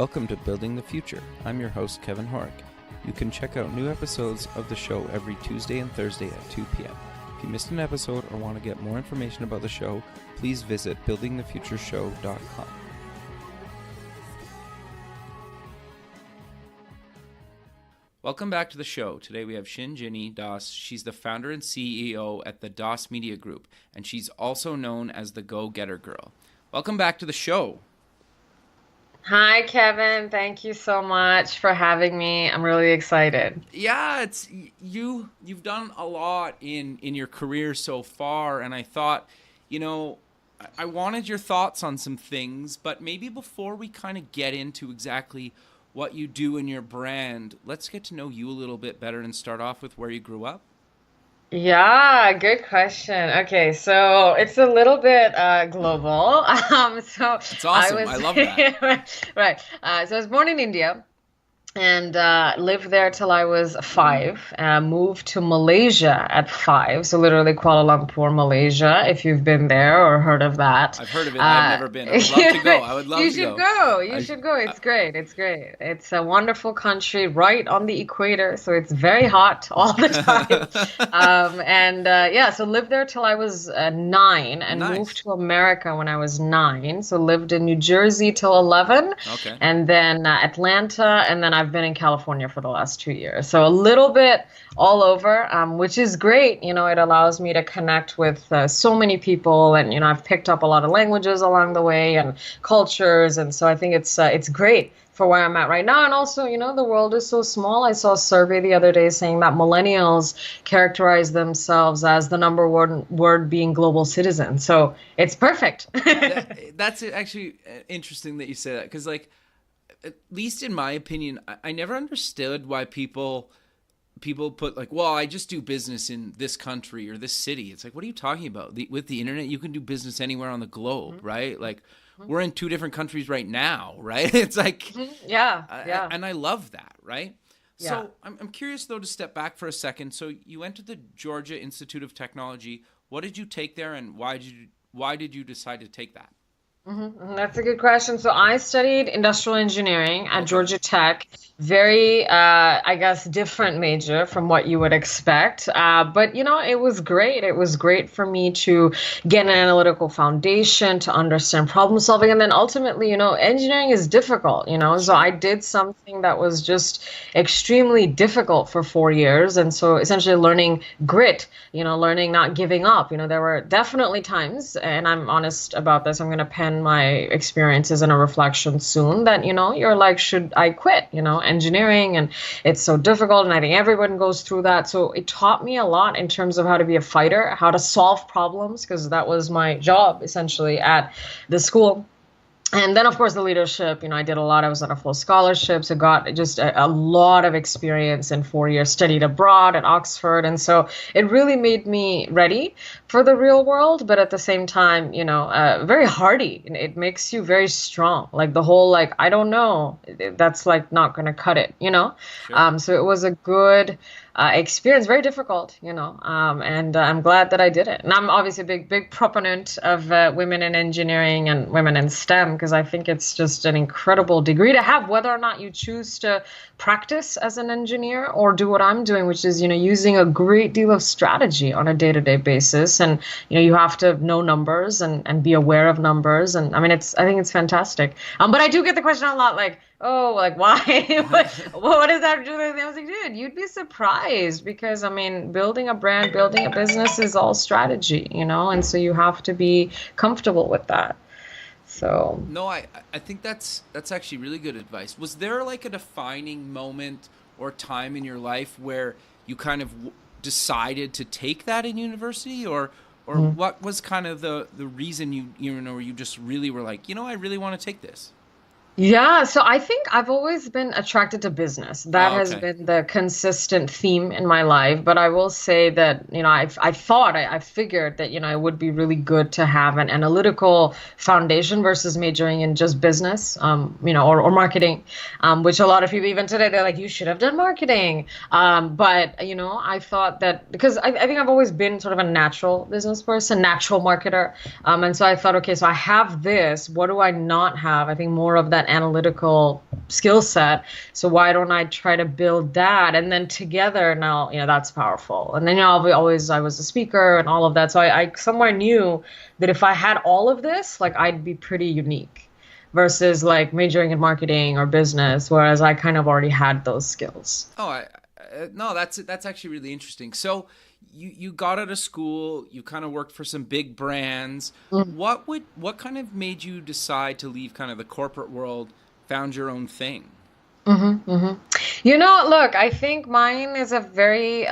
Welcome to Building the Future. I'm your host, Kevin Horick. You can check out new episodes of the show every Tuesday and Thursday at 2 p.m. If you missed an episode or want to get more information about the show, please visit buildingthefutureshow.com. Welcome back to the show. Today we have Shinjini Das. She's the founder and CEO at the Das Media Group, and she's also known as the Go-Getter Girl. Welcome back to the show. Hi, Kevin. Thank you so much for having me. I'm really excited. Yeah, you've done a lot in your career so far, and I thought, I wanted your thoughts on some things, but maybe before we kind of get into exactly what you do in your brand, let's get to know you a little bit better and start off with where you grew up. Yeah, good question. Okay, so it's a little bit global. So It's awesome. I love that. right. So I was born in India and lived there till I was 5. Moved to Malaysia at 5. So literally Kuala Lumpur, Malaysia, if you've been there or heard of that. I've heard of it. I've never been. I would love to go. I would love to go. You should go. You should go. It's great. It's great. It's a wonderful country right on the equator. So it's very hot all the time. So lived there till I was 9 and Nice. moved to America when I was 9. So lived in New Jersey till 11. Okay. And then Atlanta, and then I've been in California for the last 2 years. So a little bit all over, which is great. It allows me to connect with so many people, and I've picked up a lot of languages along the way and cultures, and so I think it's great for where I'm at right now. And also, the world is so small. I saw a survey the other day saying that millennials characterize themselves as the number one word being global citizens. So it's perfect. That's actually interesting that you say that, because at least in my opinion, I never understood why people put I just do business in this country or this city. It's like, what are you talking about? With the internet, you can do business anywhere on the globe, right? We're in 2 different countries right now, right? It's like, Yeah. and I love that, right? Yeah. So I'm curious though to step back for a second. So you went to the Georgia Institute of Technology. What did you take there, and why did you decide to take that? That's a good question. So I studied industrial engineering at Okay. Georgia Tech. Very, I guess, different major from what you would expect. But, it was great. It was great for me to get an analytical foundation, to understand problem solving. And then ultimately, engineering is difficult, So I did something that was just extremely difficult for 4 years. And so essentially learning grit, learning not giving up. There were definitely times, and I'm honest about this, I'm going to pen my experiences in a reflection soon, that, you're like, should I quit, engineering, and it's so difficult, and I think everyone goes through that. So it taught me a lot in terms of how to be a fighter, how to solve problems, because that was my job essentially at the school. And then, of course, the leadership, I did a lot. I was on a full scholarship, so got just a lot of experience in 4 years, studied abroad at Oxford. And so it really made me ready for the real world, but at the same time, very hardy. It makes you very strong. Like the whole, I don't know, that's not going to cut it, Sure. So it was a good experience, very difficult, and I'm glad that I did it. And I'm obviously a big proponent of women in engineering and women in STEM, because I think it's just an incredible degree to have, whether or not you choose to practice as an engineer or do what I'm doing, which is, using a great deal of strategy on a day-to-day basis. And, you have to know numbers and be aware of numbers. And I think it's fantastic. But I do get the question a lot, why? what does that do with anything? I was like, dude, you'd be surprised, because building a brand, building a business is all strategy, and so you have to be comfortable with that. So No, I think that's actually really good advice. Was there a defining moment or time in your life where you kind of decided to take that in university, or what was kind of the reason you just really were like, I really want to take this? Yeah, so I think I've always been attracted to business. That Oh, has okay. been the consistent theme in my life. But I will say that, I figured that, it would be really good to have an analytical foundation versus majoring in just business, or marketing, which a lot of people, even today, they're like, you should have done marketing. But, I thought that because I think I've always been sort of a natural business person, natural marketer. And so I thought, okay, so I have this. What do I not have? I think more of that analytical skill set. So why don't I try to build that? And then together now, that's powerful. And then, I was a speaker and all of that. So I somewhere knew that if I had all of this, like I'd be pretty unique versus like majoring in marketing or business, whereas I kind of already had those skills. Oh, no, that's actually really interesting. So you got out of school, you kind of worked for some big brands. What kind of made you decide to leave kind of the corporate world, found your own thing? Look, I think mine is a very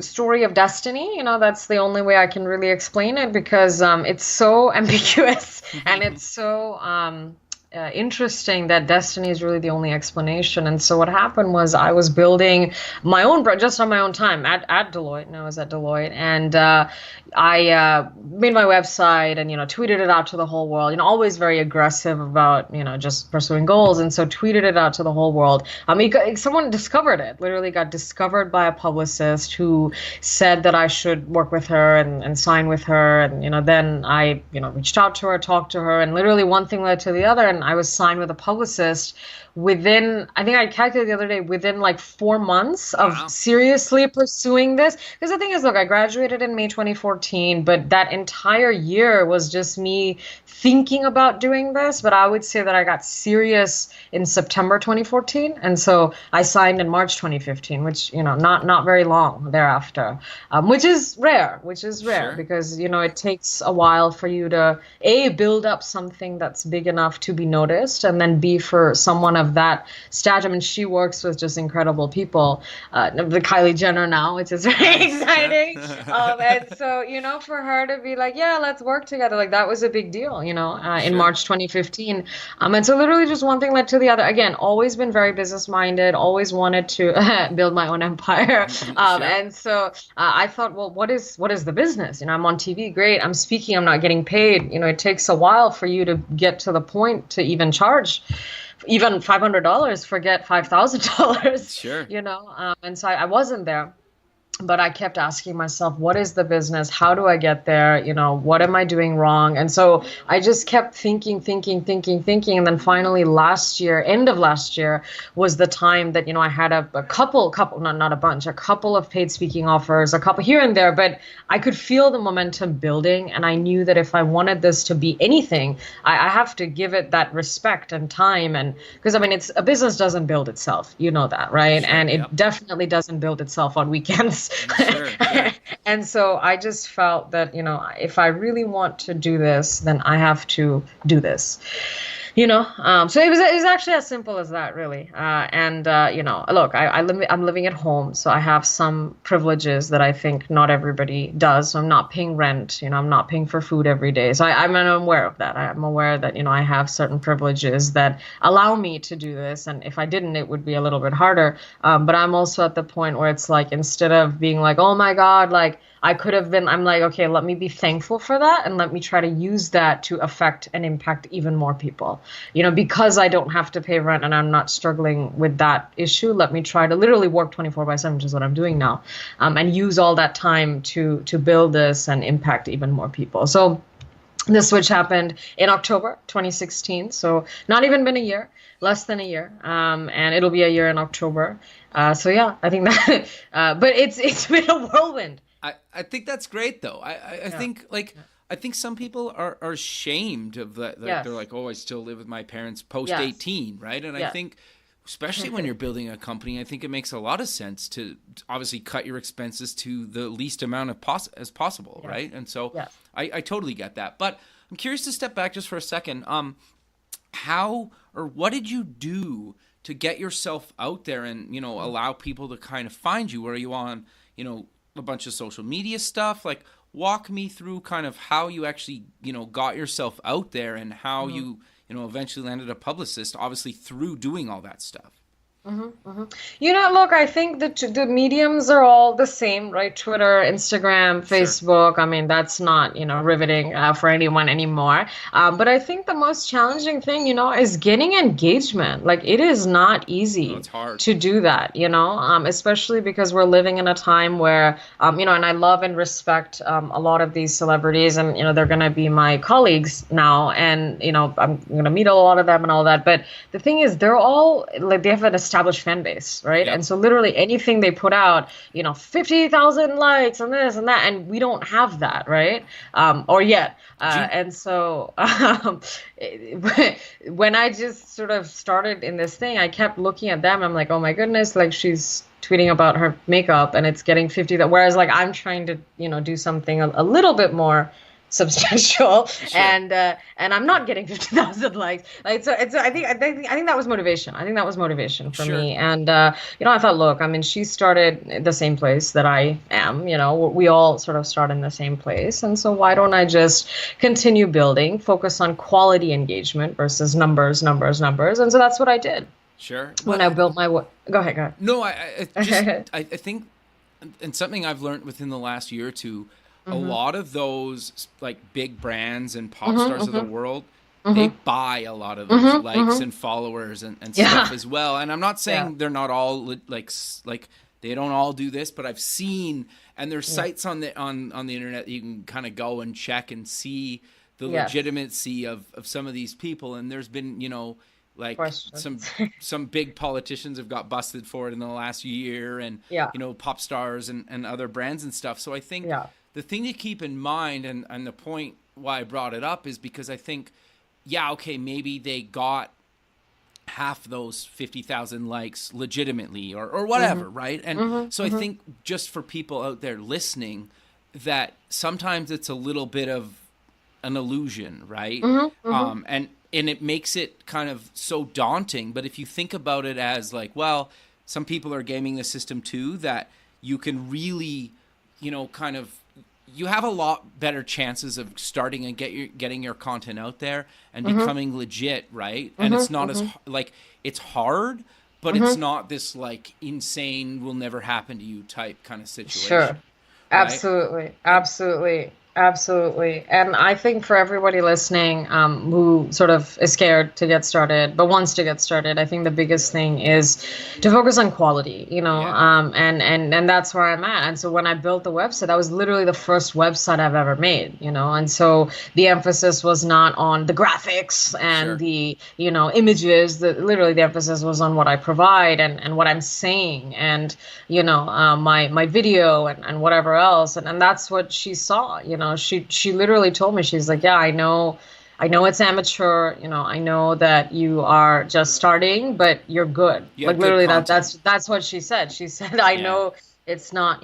story of destiny. That's the only way I can really explain it because it's so ambiguous and it's so interesting that destiny is really the only explanation. And so what happened was I was building my own brand just on my own time at Deloitte. And I was at Deloitte, and I made my website and tweeted it out to the whole world. Always very aggressive about just pursuing goals, and so tweeted it out to the whole world. Someone discovered it. Literally got discovered by a publicist who said that I should work with her and sign with her. And then I reached out to her, talked to her, and literally one thing led to the other, and I was signed with a publicist within, I think I calculated the other day, within like 4 months of Wow. seriously pursuing this. Because the thing is, look, I graduated in May 2014, but that entire year was just me thinking about doing this. But I would say that I got serious in September 2014. And so I signed in March 2015, which, not very long thereafter, which is rare, Sure. because, it takes a while for you to, A, build up something that's big enough to be noticed, and then B, for someone of that stature. I mean, she works with just incredible people, the Kylie Jenner now, which is very Nice. exciting. Yeah. And so, for her to be like, yeah, let's work together, like that was a big deal, in Sure. March 2015. And so literally just one thing led to the other. Again, always been very business minded, always wanted to build my own empire. Sure. And so I thought, well, what is the business? I'm on TV, great. I'm speaking, I'm not getting paid. It takes a while for you to get to the point to even charge even $500, forget $5,000, Sure. and so I wasn't there. But I kept asking myself, what is the business? How do I get there? What am I doing wrong? And so I just kept thinking. And then finally last year, end of last year, was the time that, I had a couple, not a bunch, a couple of paid speaking offers, a couple here and there, but I could feel the momentum building. And I knew that if I wanted this to be anything, I have to give it that respect and time. And because, a business doesn't build itself, that, right? Sure. And it Yep. definitely doesn't build itself on weekends. Sure. Sure. And so I just felt that, if I really want to do this, then I have to do this. So it was actually as simple as that, really. Look, I'm living at home, so I have some privileges that I think not everybody does. So I'm not paying rent, I'm not paying for food every day. So I'm aware of that. I'm aware that, I have certain privileges that allow me to do this. And if I didn't, it would be a little bit harder. But I'm also at the point where it's like, instead of being like, oh my God, like, I could have been, I'm like, okay, let me be thankful for that. And let me try to use that to affect and impact even more people. Because I don't have to pay rent and I'm not struggling with that issue, let me try to literally work 24/7, which is what I'm doing now, and use all that time to build this and impact even more people. So the switch happened in October 2016. So not even been a year, less than a year. And it'll be a year in October. So yeah, I think that, but it's been a whirlwind. I think that's great though. I think I think some people are ashamed of that. Yes. They're like, oh, I still live with my parents post Yes. 18, right? And I Yes. think, especially when you're building a company, I think it makes a lot of sense to obviously cut your expenses to the least amount of as possible, Yes. right? And so Yes. I totally get that. But I'm curious to step back just for a second. How or what did you do to get yourself out there and allow people to kind of find you? Were you on a bunch of social media stuff? Like, walk me through kind of how you actually got yourself out there and how you eventually landed a publicist, obviously through doing all that stuff. You know, look, I think the mediums are all the same, right? Twitter, Instagram, Sure. Facebook. I mean, that's not, riveting for anyone anymore. But I think the most challenging thing, is getting engagement. Like, it is not No, easy it's hard. to do that, especially because we're living in a time where, and I love and respect a lot of these celebrities, and, they're going to be my colleagues now, and, I'm going to meet a lot of them and all that. But the thing is, they're all like they have an established fan base, right? Yep. And so literally anything they put out, 50,000 likes and this and that, and we don't have that, right? Or yet. Do you, And so when I just sort of started in this thing, I kept looking at them. I'm like, oh my goodness, like she's tweeting about her makeup and it's getting 50. Whereas like I'm trying to, do something a little bit more substantial, sure. and I'm not getting 50,000 likes. Like so, I think that was motivation. I think that was motivation for Sure. me. And I thought, look, I mean, she started the same place that I am. We all sort of start in the same place, and so why don't I just continue building, focus on quality engagement versus numbers, numbers, numbers, and so that's what I did Sure. when But I built my. Go ahead, go no, I just ahead. I think, and something I've learned within the last year or two, a hmm lot of those like big brands and pop hmm stars of the hmm world, they hmm buy a lot of those hmm likes hmm and followers and stuff Yeah, as well. And I'm not yeah, saying they're not all like they don't all do this, but I've seen, and there's yeah. sites on the internet that you can kind of go and check and see the Yes. legitimacy of some of these people. And there's been, like Questions. some big politicians have got busted for it in the last year, and Yeah, pop stars and other brands and stuff. So I think yeah. the thing to keep in mind, and the point why I brought it up, is because I think, yeah, okay, maybe they got half those 50,000 likes legitimately, or Mhm. whatever, right? And Mhm. so I Mhm. think, just for people out there listening, that sometimes it's a little bit of an illusion, right? Mhm. Mhm. And it makes it kind of so daunting. But if you think about it as like, well, some people are gaming the system too, that you can really, kind of, you have a lot better chances of starting and getting your content out there and Mhm. becoming legit, right? And Mhm. it's not as Mhm. like, it's hard, but it's Mhm. not this like insane will never happen to you type kind of Sure. situation, right? Absolutely. And Absolutely. Absolutely. And I think for everybody listening, who sort of is scared to get started, but wants to get started, I think the biggest thing is to focus on quality, yeah, and that's where I'm at. And so when I built the website, that was literally the first website I've ever made, and so the emphasis was not on the graphics and sure. the, images. Literally the emphasis was on what I provide and what I'm saying, and my video and whatever else, and that's what she saw. She literally told me, she's like, yeah, I know it's amateur, I know that you are just starting, but you're good. You Like have good literally content. that's what she said. She said, I Yeah. know it's not,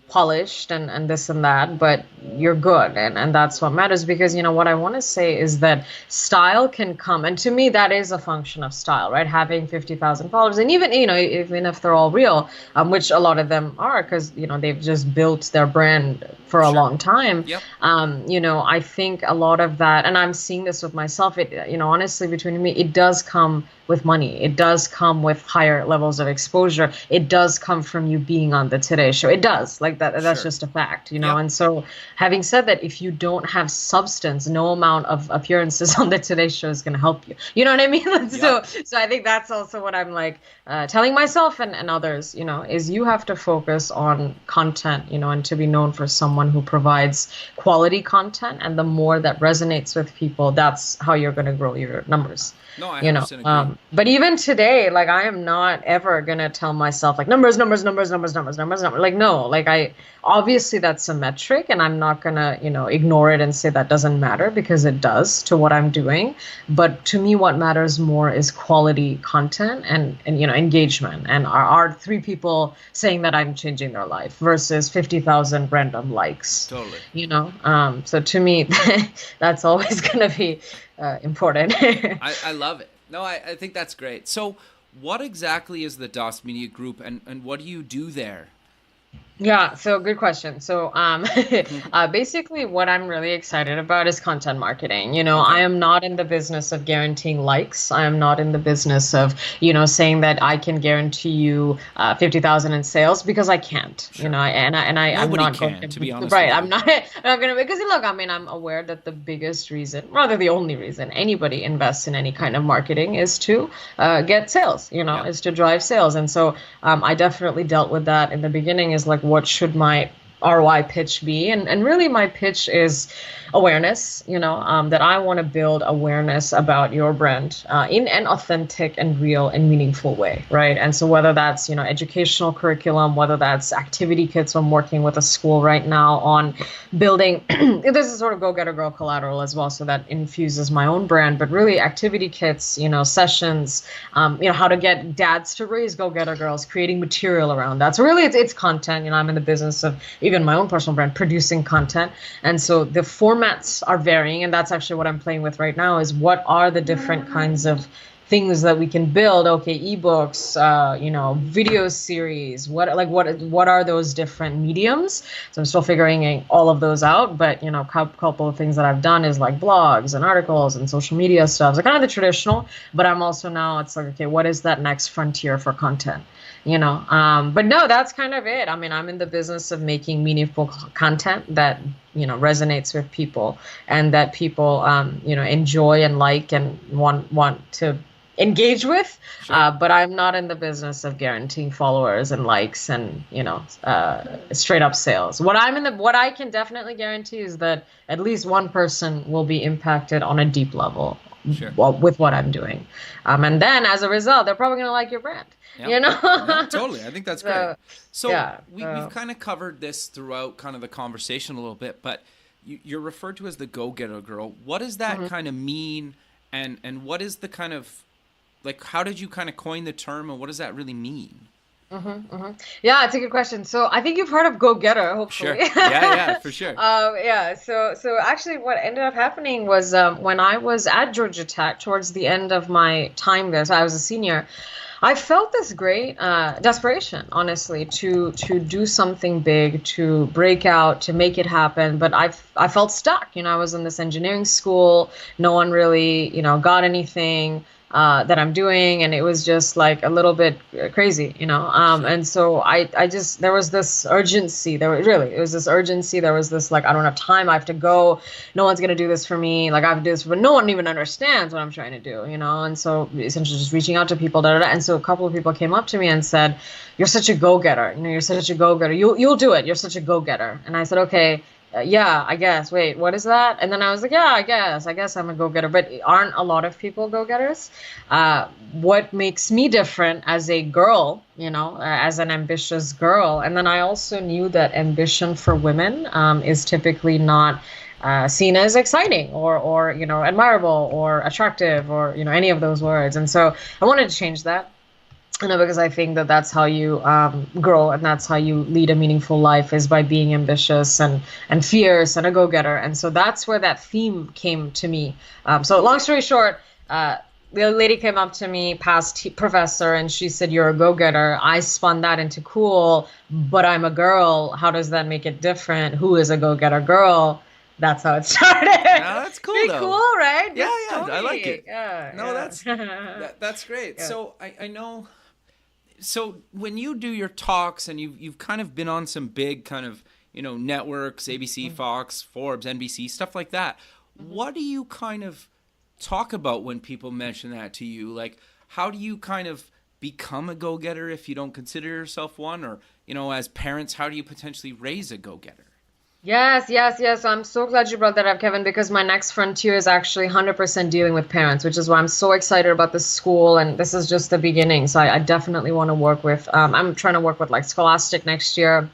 polished and this and that, but you're good, and that's what matters. Because what I want to say is that style can come, and to me that is a function of style, right? Having 50,000 followers, and even if they're all real, which a lot of them are, because they've just built their brand for a Sure. long time. Yep. I think a lot of that, and I'm seeing this with myself, it, honestly, between me, it does come with money. It does come with higher levels of exposure. It does come from you being on the Today Show. It does. Like that. That's Sure. just a fact. Yep. And so, having said that, if you don't have substance, no amount of appearances on the Today Show is going to help you. You know what I mean? Yep. So I think that's also what I'm like telling myself and others. Is you have to focus on content. And to be known for someone who provides quality content, and the more that resonates with people, that's how you're going to grow your numbers. No, I 100% agree. But even today, like I am not ever gonna tell myself like numbers, numbers, numbers, numbers, numbers, numbers, numbers. Like no, like I obviously that's a metric, and I'm not gonna ignore it and say that doesn't matter, because it does to what I'm doing. But to me, what matters more is quality content and engagement, and are three people saying that I'm changing their life versus 50,000 random likes. Totally. So to me, that's always gonna be important. I love it. No, I think that's great. So, what exactly is the DOS Media Group, and what do you do there? Yeah, so good question. So, basically, what I'm really excited about is content marketing. I Okay. am not in the business of guaranteeing likes. I am not in the business of, saying that I can guarantee you 50,000 in sales because I can't. Sure. I'm Nobody not going can, to to be be honest right. with I'm you. not. I'm not going to because look, I mean, I'm aware that the biggest reason, rather the only reason anybody invests in any kind of marketing is to get sales. Yeah. Is to drive sales, and so I definitely dealt with that in the beginning is like, what should my ROI pitch be? And really my pitch is awareness, that I want to build awareness about your brand in an authentic and real and meaningful way, right? And so whether that's, educational curriculum, whether that's activity kits, I'm working with a school right now on building, this is sort of go-getter girl collateral as well, so that infuses my own brand, but really activity kits, sessions, how to get dads to raise go-getter girls, creating material around that. So really it's content. I'm in the business of even my own personal brand, producing content. And so the formats are varying. And that's actually what I'm playing with right now is what are the different kinds of things that we can build. Okay, ebooks, video series, what are those different mediums? So I'm still figuring all of those out, but couple of things that I've done is like blogs and articles and social media stuff. So kind of the traditional, but I'm also now it's like, okay, what is that next frontier for content? But no, that's kind of it. I mean, I'm in the business of making meaningful content that resonates with people and that people enjoy and like and want to engage with. Sure. But I'm not in the business of guaranteeing followers and likes and straight up sales. What I can definitely guarantee is that at least one person will be impacted on a deep level Sure. with what I'm doing, and then as a result, they're probably gonna like your brand. Yeah. You know. No, totally. I think that's great. So So yeah. we've kind of covered this throughout kind of the conversation a little bit, but you're referred to as the go-getter girl. What does that kind of mean? And what is the kind of, like, how did you kind of coin the term and what does that really mean? Yeah, it's a good question. So I think you've heard of Go Getter, Sure. hopefully. Yeah, for sure. Yeah. So actually, what ended up happening was when I was at Georgia Tech towards the end of my time there, so I was a senior. I felt this great desperation, honestly, to do something big, to break out, to make it happen. But I felt stuck. I was in this engineering school. No one really, got anything that I'm doing, and it was just like a little bit crazy. Sure. And so I just there was this urgency. It was this urgency. There was this like I don't have time. I have to go. No one's gonna do this for me. Like I have to do this, but no one even understands what I'm trying to do. And so essentially just reaching out to people. And so a couple of people came up to me and said, "You're such a go-getter. You're such a go-getter. You'll do it. You're such a go-getter." And I said, "Okay." Yeah, I guess. Wait, what is that? And then I was like, yeah, I guess I'm a go-getter. But aren't a lot of people go-getters? What makes me different as a girl, as an ambitious girl? And then I also knew that ambition for women is typically not seen as exciting or admirable or attractive or any of those words. And so I wanted to change that. Because I think that that's how you grow and that's how you lead a meaningful life is by being ambitious and fierce and a go-getter. And so that's where that theme came to me. So long story short, the lady came up to me, past professor, and she said, "You're a go-getter." I spun that into cool, but I'm a girl. How does that make it different? Who is a go-getter girl? That's how it started. That's cool Pretty though. cool, right? Yeah, Good I like story. it. Yeah, No, yeah. that's great. Yeah. So I know. So when you do your talks and you've kind of been on some big kind of networks, ABC, Fox, Forbes, NBC, stuff like that, what do you kind of talk about when people mention that to you? Like, how do you kind of become a go-getter if you don't consider yourself one? Or as parents, how do you potentially raise a go-getter? Yes, yes, yes. I'm so glad you brought that up, Kevin, because my next frontier is actually 100% dealing with parents, which is why I'm so excited about this school. And this is just the beginning. So I definitely want to work with, I'm trying to work with like Scholastic next year,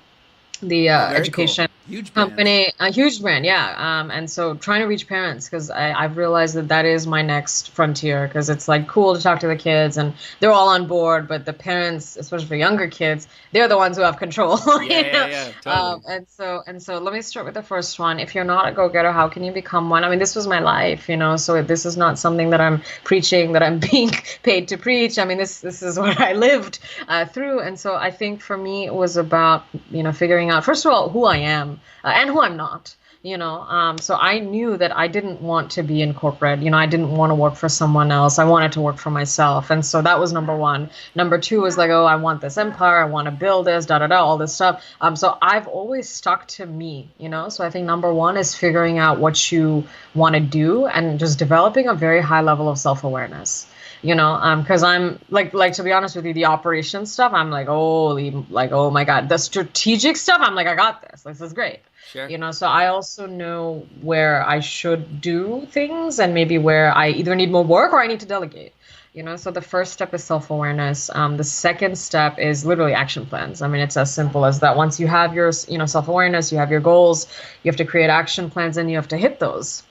the Oh, very cool. education Huge brand. company, a huge brand, yeah. And so trying to reach parents because I've realized that that is my next frontier because it's like cool to talk to the kids and they're all on board, but the parents, especially for younger kids, they're the ones who have control, Yeah, yeah, yeah, totally. And so let me start with the first one. If you're not a go-getter, how can you become one? I mean, this was my life, so this is not something that I'm preaching, that I'm being paid to preach. I mean, this is what I lived through, and so I think for me it was about figuring out first of all who I am and who I'm not. So I knew that I didn't want to be in corporate. I didn't want to work for someone else. I wanted to work for myself. And so that was number one. Number two was like, oh, I want this empire. I want to build this, da, da, da, all this stuff. So I've always stuck to me. So I think number one is figuring out what you want to do and just developing a very high level of self-awareness. Because I'm like to be honest with you, the operations stuff, I'm like, oh my God, the strategic stuff, I'm like, I got this. This is great. Sure. So I also know where I should do things and maybe where I either need more work or I need to delegate. So the first step is self-awareness. The second step is literally action plans. I mean, it's as simple as that. Once you have your, self-awareness, you have your goals, you have to create action plans and you have to hit those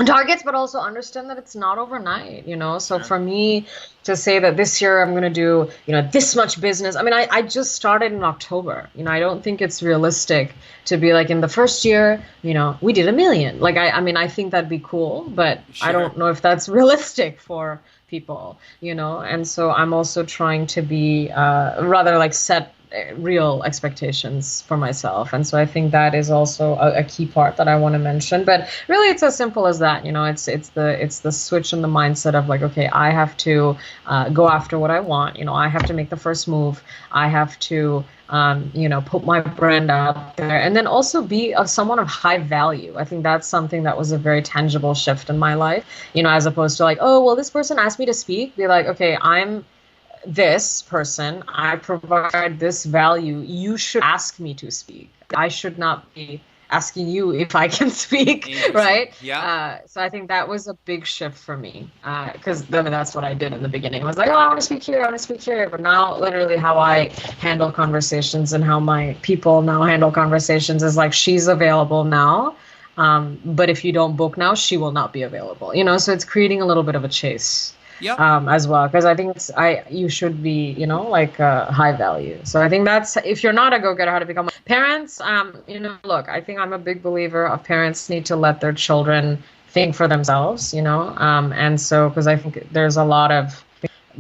targets, but also understand that it's not overnight, so for me to say that this year I'm going to do this much business, I mean, I just started in October. I don't think it's realistic to be like in the first year we did 1 million. Like I mean, I think that'd be cool, but Sure. I don't know if that's realistic for people, and so I'm also trying to be rather like set real expectations for myself. And so I think that is also a key part that I want to mention. But really it's as simple as that. It's the switch in the mindset of like, okay, I have to go after what I want. I have to make the first move. I have to put my brand out there and then also be someone of high value. I think that's something that was a very tangible shift in my life, as opposed to like, oh, well, this person asked me to speak. Be like, okay, I'm this person, I provide this value, you should ask me to speak. I should not be asking you if I can speak, right? Yeah. So I think that was a big shift for me because I mean, that's what I did in the beginning. I was like, oh, I want to speak here, I want to speak here. But now literally how I handle conversations and how my people now handle conversations is like, she's available now. But if you don't book now, she will not be available. So it's creating a little bit of a chase. Yep. As well, because I think you should be, like high value. So I think that's, if you're not a go-getter, how to become parents. Look, I think I'm a big believer of parents need to let their children think for themselves. And so because I think there's a lot of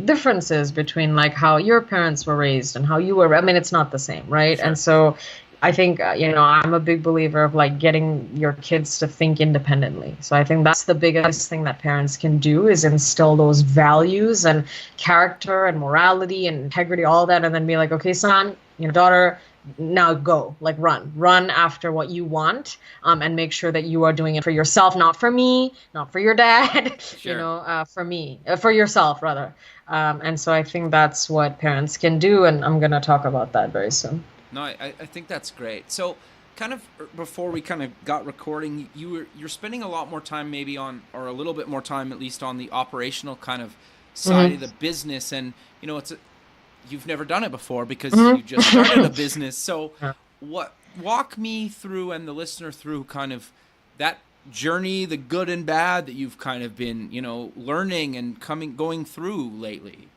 differences between like how your parents were raised and how you were. I mean, it's not the same, right? Sure. And so I think, I'm a big believer of like getting your kids to think independently. So I think that's the biggest thing that parents can do is instill those values and character and morality and integrity, all that, and then be like, okay, son, daughter, now go, like run after what you want, and make sure that you are doing it for yourself, not for me, not for your dad, Sure. for me, for yourself rather. And so I think that's what parents can do. And I'm going to talk about that very soon. No, I think that's great. So, kind of before we kind of got recording, you're spending a lot more time maybe on, or a little bit more time at least on the operational kind of side of the business, and you've never done it before because you just started a business. So, walk me through and the listener through kind of that journey, the good and bad that you've kind of been learning and going through lately.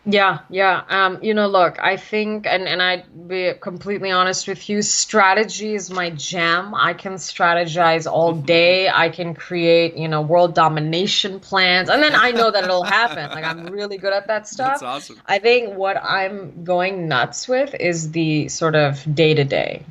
Yeah. Look, I think, and I'd be completely honest with you, strategy is my jam. I can strategize all day. I can create, world domination plans. And then I know that it'll happen. Like, I'm really good at that stuff. That's awesome. I think what I'm going nuts with is the sort of day to day,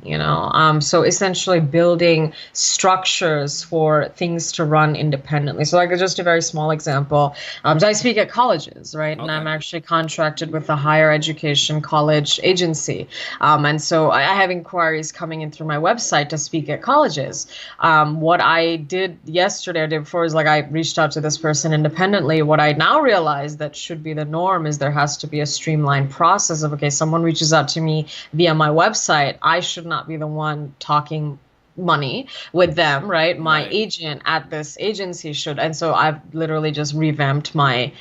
so essentially building structures for things to run independently. So like just a very small example. So I speak at colleges, right? And I'm actually contracted with a higher education college agency. And so I have inquiries coming in through my website to speak at colleges. What I did yesterday or day before is like I reached out to this person independently. What I now realize that should be the norm is there has to be a streamlined process of, okay, someone reaches out to me via my website. I should not be the one talking money with them, right? My Right. agent at this agency should. And so I've literally just revamped my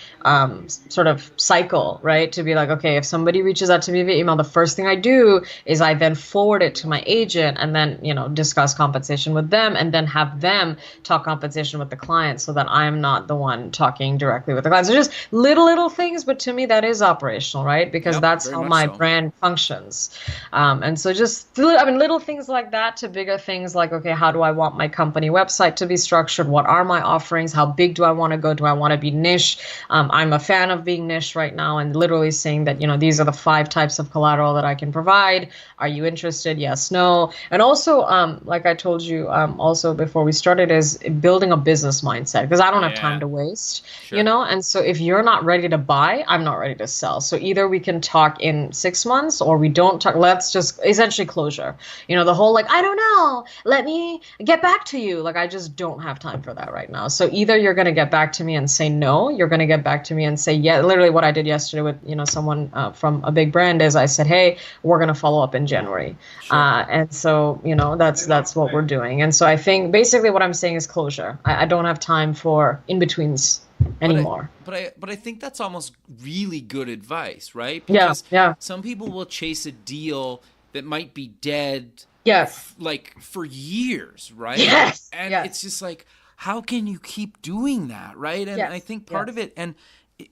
sort of cycle, right? To be like, okay, if somebody reaches out to me via email, the first thing I do is I then forward it to my agent and then, discuss compensation with them and then have them talk compensation with the client so that I'm not the one talking directly with the client. So just little things, but to me that is operational, right? Because Yep. that's Very how much my so. brand functions. And so just, I mean, little things like that to bigger things like, okay, how do I want my company website to be structured? What are my offerings? How big do I want to go? Do I want to be niche? I'm a fan of being niche right now and literally saying that, these are the 5 types of collateral that I can provide. Are you interested? Yes, no. And also, like I told you, also before we started, is building a business mindset because I don't have time Yeah. to waste, Sure. and so if you're not ready to buy, I'm not ready to sell. So either we can talk in 6 months or we don't talk. Let's just essentially closure. The whole like, I don't know, let me get back to you. Like, I just don't have time for that right now. So either you're going to get back to me and say no, you're going to get back to me and say, yeah, literally what I did yesterday with, someone from a big brand is I said, hey, we're going to follow up in January. Sure. And so, that's what we're doing. And so I think basically what I'm saying is closure. I don't have time for in-betweens But I, anymore. but I think that's almost really good advice, right? Yeah, Because yeah. some people will chase a deal that might be dead Yes. like for years, right? Yes. And Yes. it's just like, how can you keep doing that, right? And I Yes. think part of Yes. it, and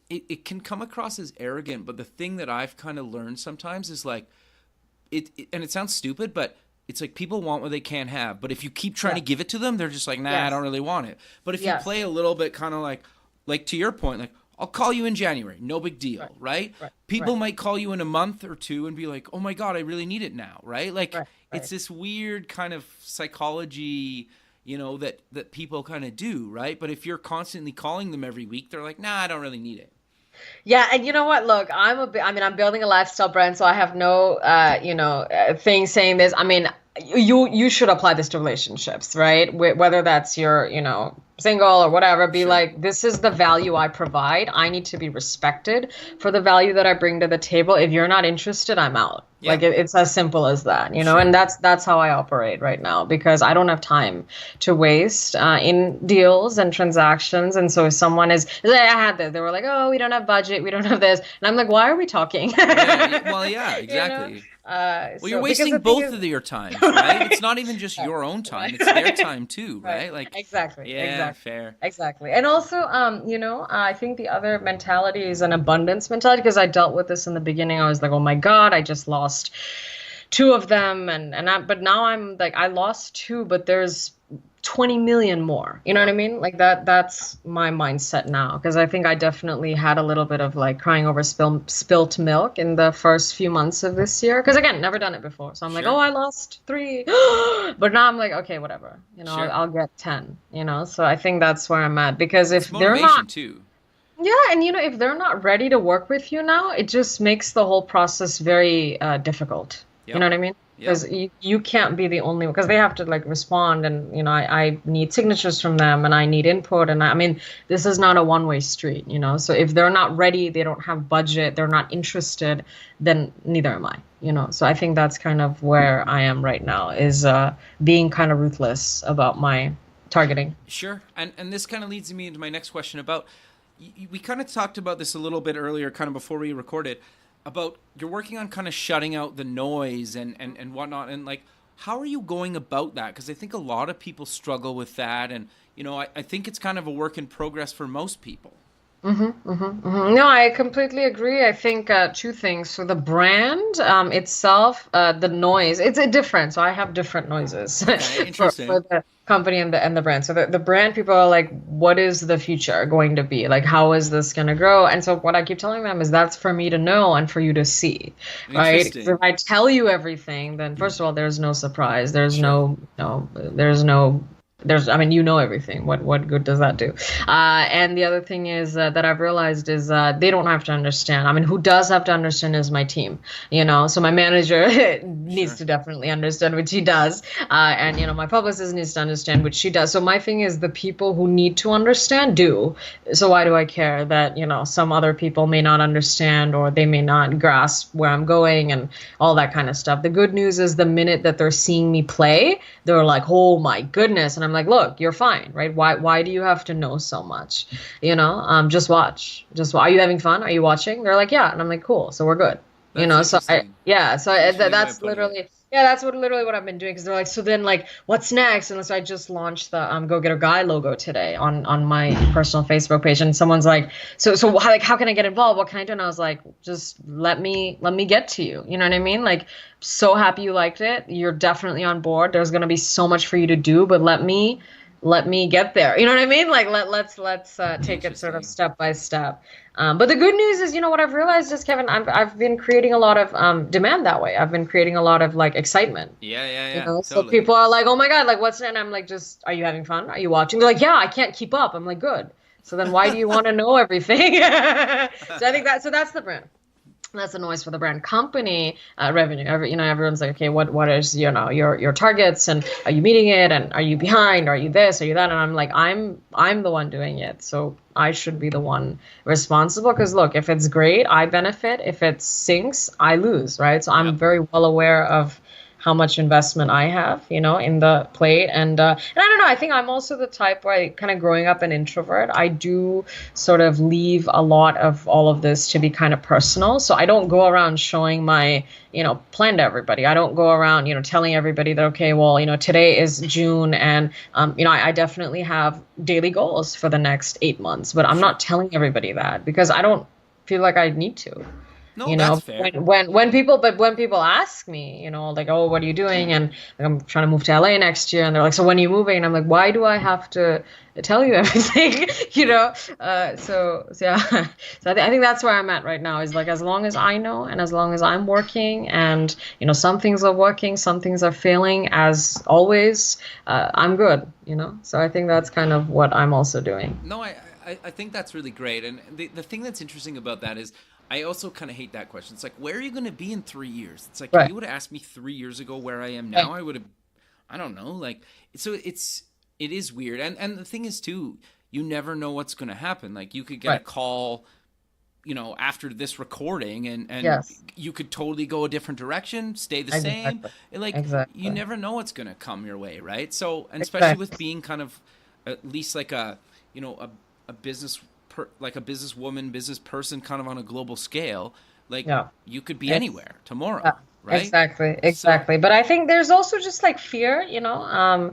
it can come across as arrogant, but the thing that I've kind of learned sometimes is like, and it sounds stupid, but it's like people want what they can't have. But if you keep trying to Yes. give it to them, they're just like, nah, I Yes. don't really want it. But if you Yes. play a little bit kind of like to your point, like, I'll call you in January, no big deal, Right. right? Right. People Right. might call you in a month or two and be like, oh my God, I really need it now, right? Like, Right. it's Right. this weird kind of psychology, that people kind of do, right? But if you're constantly calling them every week, they're like, nah, I don't really need it. Yeah, and you know what? Look, I mean, I'm building a lifestyle brand, so I have no, thing saying this. I mean, you should apply this to relationships, right? Whether that's your, single or whatever, be Sure. like, this is the value I provide. I need to be respected for the value that I bring to the table. If you're not interested, I'm out. Yeah. Like it's as simple as that, Sure. and that's how I operate right now because I don't have time to waste in deals and transactions. And so if someone is, I had this, they were like, oh, we don't have budget, we don't have this, and I'm like, why are we talking? Yeah. Well, yeah, You know? exactly. Well, you're So because wasting the thing both is, of your times, right? It's not even just your own time; it's their time too, right, right? Like, exactly, yeah, exactly. fair. Exactly. And also, I think the other mentality is an abundance mentality because I dealt with this in the beginning. I was like, oh my God, I just lost 2 of them. But now I'm like, I lost two, but there's 20 million more. You know what I Yep. mean? Like that's my mindset now. Because I think I definitely had a little bit of like crying over spilt milk in the first few months of this year. Because again, never done it before. So I'm like, oh, Sure. I lost 3. But now I'm like, okay, whatever. Sure. I'll get 10, So I think that's where I'm at. Because if It's they're not, motivation too. yeah, and if they're not ready to work with you now, it just makes the whole process very difficult. You know Yep. what I mean? Yep. Because you can't be the only one, because they have to like respond, and I need signatures from them, and I need input, and I mean, this is not a one-way street, So if they're not ready, they don't have budget, they're not interested, then neither am I. So I think that's kind of where I am right now, is being kind of ruthless about my targeting. Sure. And this kind of leads me into my next question about we kind of talked about this a little bit earlier, kind of before we recorded, about you're working on kind of shutting out the noise and whatnot. And like, how are you going about that? Because I think a lot of people struggle with that. And, I think it's kind of a work in progress for most people. No, I completely agree. I think 2 things. So the brand itself, the noise, it's a different. So I have different noises Okay. for Interesting. the company and the brand. So the brand people are like, what is the future going to be? Like, how is this going to grow? And so what I keep telling them is that's for me to know and for you to see, right? 'Cause if Interesting. I tell you everything, then first of all, there's no surprise. There's Sure. no, there's no I mean, you know everything. What good does that do? And the other thing is that I've realized is they don't have to understand. I mean, who does have to understand is my team, you know. So my manager needs Sure. to definitely understand, which he does, and you know, my publicist needs to understand, which she does. So my thing is the people who need to understand do. So why do I care that, you know, some other people may not understand or they may not grasp where I'm going and all that kind of stuff. The good news is the minute that they're seeing me play, they're like, oh my goodness. And I'm like, look, you're fine, right? Why do you have to know so much? You know, just watch. Are you having fun? Are you watching? They're like, yeah. And I'm like, cool. So we're good. You That's know, interesting. so It's an interesting way of that's putting it. literally, yeah, that's literally what I've been doing. Because they're like, so then like, what's next? And so I just launched the Go Get a Guy logo today on my personal Facebook page. And someone's like, so how can I get involved? What can I do? And I was like, just let me get to you. You know what I mean? Like, so happy you liked it. You're definitely on board. There's gonna be so much for you to do, but let me get there. You know what I mean? Like let's take it sort of Interesting. step by step. But the good news is, you know, what I've realized is, Kevin, I've been creating a lot of demand that way. I've been creating a lot of like excitement. Yeah, yeah, You yeah. know, so Totally. people are like, "Oh my God, like what's?" And I'm like, "Just, are you having fun? Are you watching?" They're like, "Yeah, I can't keep up." I'm like, "Good." So then why do you want to know everything? So I think that's the brand. That's the noise for the brand. Company revenue. You know, everyone's like, okay, what is, you know, your targets, and are you meeting it, and are you behind, are you this, are you that? And I'm like, I'm the one doing it, so I should be the one responsible. Because look, if it's great, I benefit. If it sinks, I lose, right? So I'm Yep. very well aware of how much investment I have, you know, in the plate. And I don't know, I think I'm also the type where I kind of, growing up an introvert, I do sort of leave a lot of all of this to be kind of personal. So I don't go around showing my, you know, plan to everybody. I don't go around, you know, telling everybody that, okay, well, you know, today is June, and you know, I definitely have daily goals for the next 8 months, but I'm Sure. not telling everybody that because I don't feel like I need to. No, You that's know, fair. when people ask me, you know, like, oh, what are you doing? And like, I'm trying to move to LA next year, and they're like, so when are you moving? And I'm like, why do I have to tell you everything? You Yeah. know, so yeah, so I think that's where I'm at right now. Is like, as long as I know, and as long as I'm working, and you know, some things are working, some things are failing, as always, I'm good. You know, so I think that's kind of what I'm also doing. No, I think that's really great. And the thing that's interesting about that is I also kind of hate that question. It's like, where are you going to be in 3 years? It's like, if Right. you would have asked me 3 years ago where I am Right. now, I would have, I don't know. Like, so it is weird. And the thing is, too, you never know what's going to happen. Like, you could get a Right. call, you know, after this recording, and Yes. you could totally go a different direction, stay the same. Exactly. And, like, you Exactly. never know what's going to come your way, right? So, and especially with Exactly. being kind of at least like a, you know, a like a businesswoman, business person kind of on a global scale, like Yeah. you could be It's anywhere Yeah, tomorrow, right? exactly, So, exactly. But I think there's also just like fear, you know,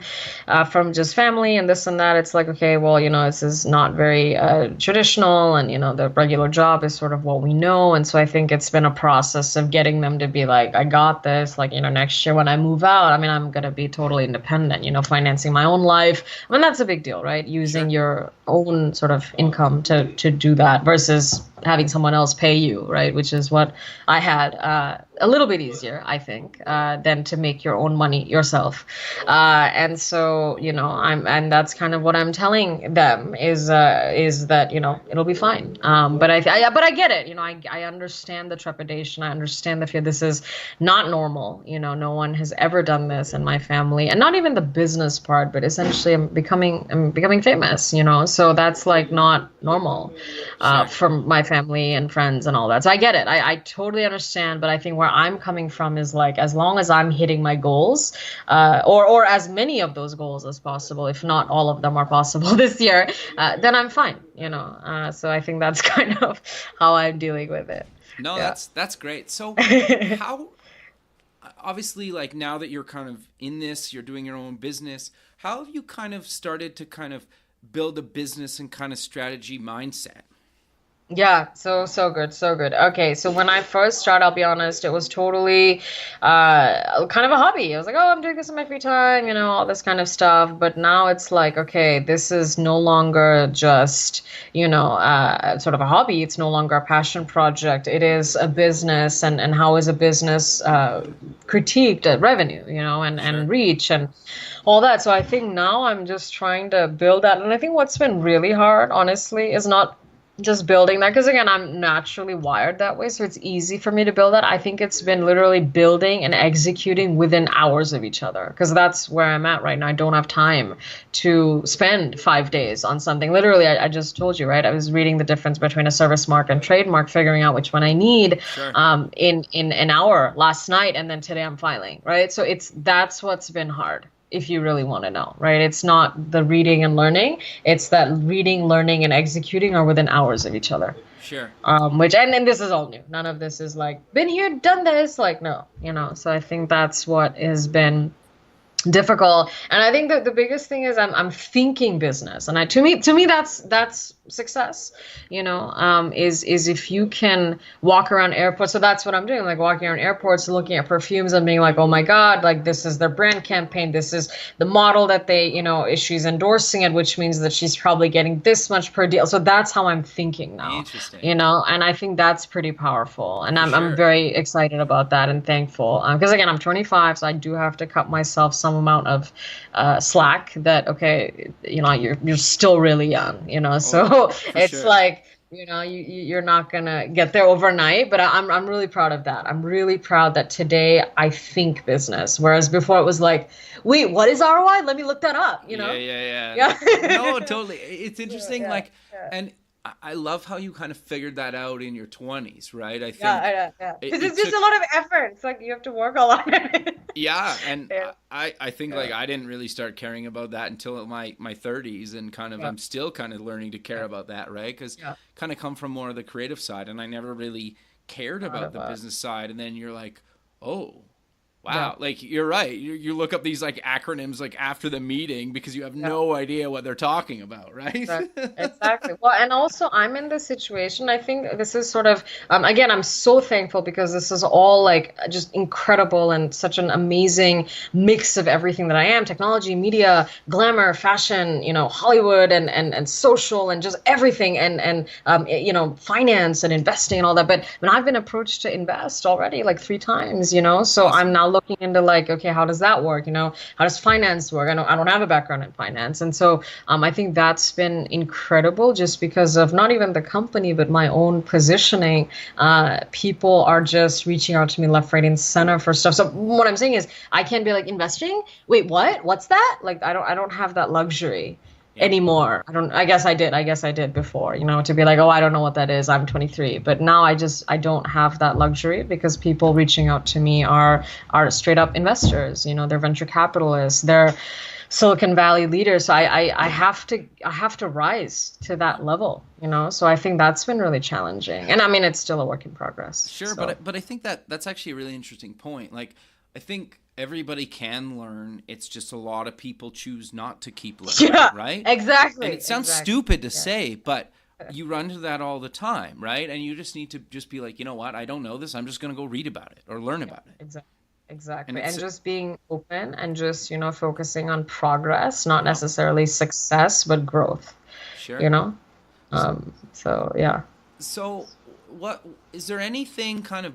from just family and this and that. It's like, okay, well, you know, this is not very traditional, and you know, the regular job is sort of what we know. And so I think it's been a process of getting them to be like, I got this. Like, you know, next year when I move out, I mean, I'm gonna be totally independent. You know, financing my own life. I mean, that's a big deal, right? Using sure. your own sort of income to do that versus having someone else pay you, right? Which is what I had. A little bit easier, I think, than to make your own money yourself. And so, you know, and that's kind of what I'm telling them is that, you know, it'll be fine. But I get it. You know, I understand the trepidation. I understand the fear. This is not normal. You know, no one has ever done this in my family, and not even the business part, but essentially I'm becoming famous. You know, so that's like not normal Sure. from my family and friends and all that. So I get it. I totally understand. But I think where I'm coming from is like, as long as I'm hitting my goals, or as many of those goals as possible, if not all of them are possible this year, then I'm fine. You know. So I think that's kind of how I'm dealing with it. No, Yeah. that's great. So, how obviously, like, now that you're kind of in this, you're doing your own business, how have you kind of started to kind of build a business and kind of strategy mindset? Yeah, so good, so good. Okay, so when I first started, I'll be honest, it was totally kind of a hobby. I was like, oh, I'm doing this in my free time, all this kind of stuff. But now it's like, okay, this is no longer just, sort of a hobby. It's no longer a passion project. It is a business, and how is a business critiqued at revenue, and Sure. reach and all that. So I think now I'm just trying to build that. And I think what's been really hard, honestly, is not just building that, because again, I'm naturally wired that way, so it's easy for me to build that. I think it's been literally building and executing within hours of each other, because that's where I'm at right now. I don't have time to spend 5 days on something. Literally, I just told you, right? I was reading the difference between a service mark and trademark, figuring out which one I need Sure. in an hour last night, and then today I'm filing, right? So that's what's been hard, if you really want to know, right? It's not the reading and learning. It's that reading, learning, and executing are within hours of each other. Sure. Which, and this is all new. None of this is like, been here, done this. Like, no, So I think that's what has been difficult. And I think that the biggest thing is I'm thinking business, and to me that's success, is if you can walk around airports. So that's what I'm doing, like walking around airports and looking at perfumes and being like, oh my god, like this is their brand campaign, this is the model that they, she's endorsing it, which means that she's probably getting this much per deal. So that's how I'm thinking now, Interesting. and I think that's pretty powerful, and For I'm sure. very excited about that and thankful, because again, I'm 25, so I do have to cut myself some amount of slack, that okay, you're still really young, Oh, so for it's sure. like, you're not gonna get there overnight. But I'm really proud of that. I'm really proud that today I think business, whereas before it was like, wait, what is ROI? Let me look that up. Yeah, yeah, yeah. Yeah. No, totally. It's Yeah, interesting, yeah, like, yeah. and I love how you kind of figured that out in your 20s, right? I Yeah, think yeah. it, Because it it's just took, a lot of effort. It's like you have to work a lot. yeah, and Yeah, I think yeah, like I didn't really start caring about that until my 30s, and kind of yeah, I'm still kind of learning to care yeah, about that, right? Because yeah. kind of come from more of the creative side, and I never really cared Not about the about. business side, and then you're like, oh, Yeah. wow, like you're right. You look up these like acronyms like after the meeting because you have Yeah. no idea what they're talking about, right? Exactly. Exactly. Well, and also I'm in this situation. I think this is sort of, again, I'm so thankful because this is all like just incredible and such an amazing mix of everything that I am: technology, media, glamour, fashion, Hollywood, and social, and just everything, and finance and investing and all that. But when I've been approached to invest already like 3 times, so I'm Awesome. now looking into like, okay, how does that work? How does finance work? I don't have a background in finance, and so I think that's been incredible, just because of not even the company, but my own positioning. People are just reaching out to me left, right, and center for stuff. So what I'm saying is, I can't be like, investing. Wait, what? What's that? Like, I don't have that luxury Yep. anymore. I don't. I guess I did. I guess I did before. To be like, oh, I don't know what that is. I'm 23, but now I don't have that luxury, because people reaching out to me are straight up investors. They're venture capitalists. They're Silicon Valley leaders. So I have to rise to that level, So I think that's been really challenging. And I mean, it's still a work in progress. Sure, but So but I think that's actually a really interesting point. Like, I think everybody can learn. It's just a lot of people choose not to keep learning, yeah, right? And exactly, it sounds exactly. stupid to Yeah, say, but you run into that all the time, right? And you just need to just be like, you know what? I don't know this. I'm just going to go read about it or learn yeah, about it. exactly. And Exactly. And it's just being open and just, focusing on progress, not yep, necessarily success, but growth, you sure. know? So yeah. So, what is there anything kind of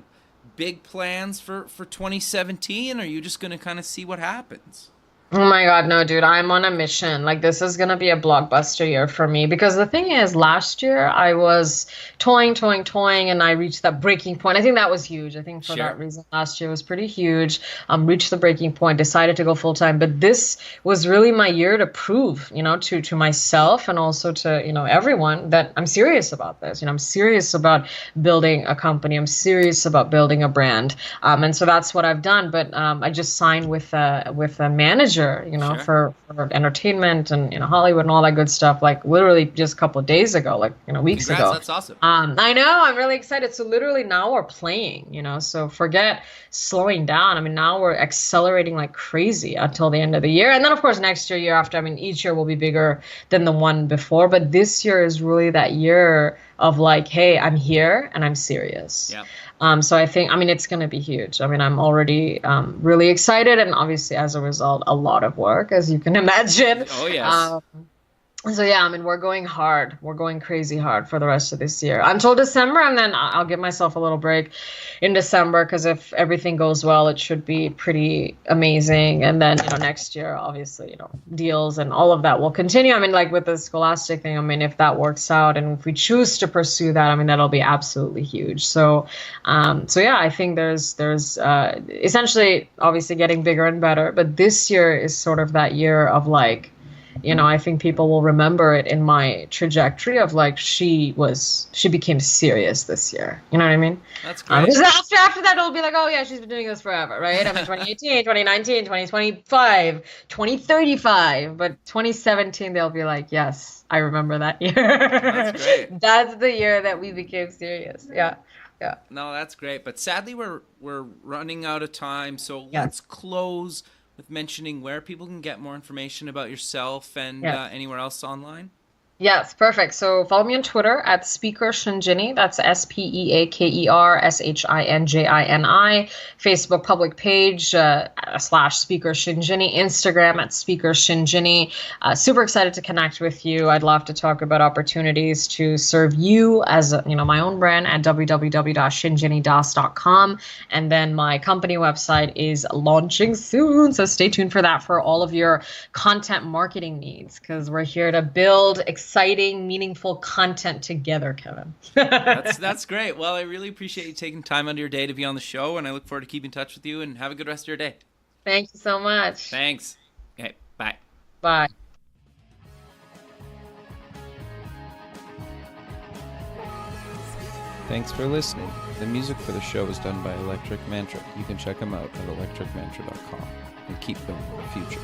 big plans for 2017? Or are you just going to kind of see what happens? Oh my God, no, dude, I'm on a mission. Like, this is gonna be a blockbuster year for me, because the thing is, last year I was toying, and I reached that breaking point. I think that was huge. I think for that Sure. reason, last year was pretty huge. Reached the breaking point, decided to go full time. But this was really my year to prove, to myself, and also to, everyone, that I'm serious about this. I'm serious about building a company. I'm serious about building a brand. And so that's what I've done. But I just signed with a manager, Sure. for entertainment and, Hollywood and all that good stuff, like literally just a couple of days ago, like, weeks Congrats. ago. That's awesome. I know, I'm really excited. So literally now we're playing, so forget slowing down. I mean, now we're accelerating like crazy until the end of the year. And then of course next year, year after, I mean, each year will be bigger than the one before, but this year is really that year, of like, hey, I'm here and I'm serious. Yeah. So I think, I mean, it's going to be huge. I mean, I'm already really excited, and obviously, as a result, a lot of work, as you can imagine. Oh, yes. So yeah, I mean, we're going hard. We're going crazy hard for the rest of this year until December, and then I'll give myself a little break in December, because if everything goes well, it should be pretty amazing. And then, next year, obviously, deals and all of that will continue. I mean, like with the Scholastic thing, I mean, if that works out and if we choose to pursue that, I mean, that'll be absolutely huge. So, so yeah, I think there's essentially obviously getting bigger and better, but this year is sort of that year of like, I think people will remember it in my trajectory of like, she became serious this year. You know what I mean? That's great. Because after that, it'll be like, oh yeah, she's been doing this forever, right? I mean, 2018, 2019, 2025, 2035, but 2017, they'll be like, yes, I remember that year. That's great. That's the year that we became serious. Yeah. Yeah. No, that's great. But sadly, we're running out of time. So Yeah. let's close with mentioning where people can get more information about yourself and anywhere else online. Yes, perfect. So follow me on Twitter at Speaker Shinjini. That's SpeakerShinjini. Facebook public page / Speaker Shinjini. Instagram at Speaker Shinjini. Super excited to connect with you. I'd love to talk about opportunities to serve you as my own brand at www.shinjinidas.com. And then my company website is launching soon, so stay tuned for that for all of your content marketing needs, because we're here to build exciting, meaningful content together, Kevin. That's great. Well, I really appreciate you taking time out of your day to be on the show, and I look forward to keeping in touch with you, and have a good rest of your day. Thank you so much. Thanks. Okay, bye. Bye. Thanks for listening. The music for the show is done by Electric Mantra. You can check them out at electricmantra.com and keep building the future.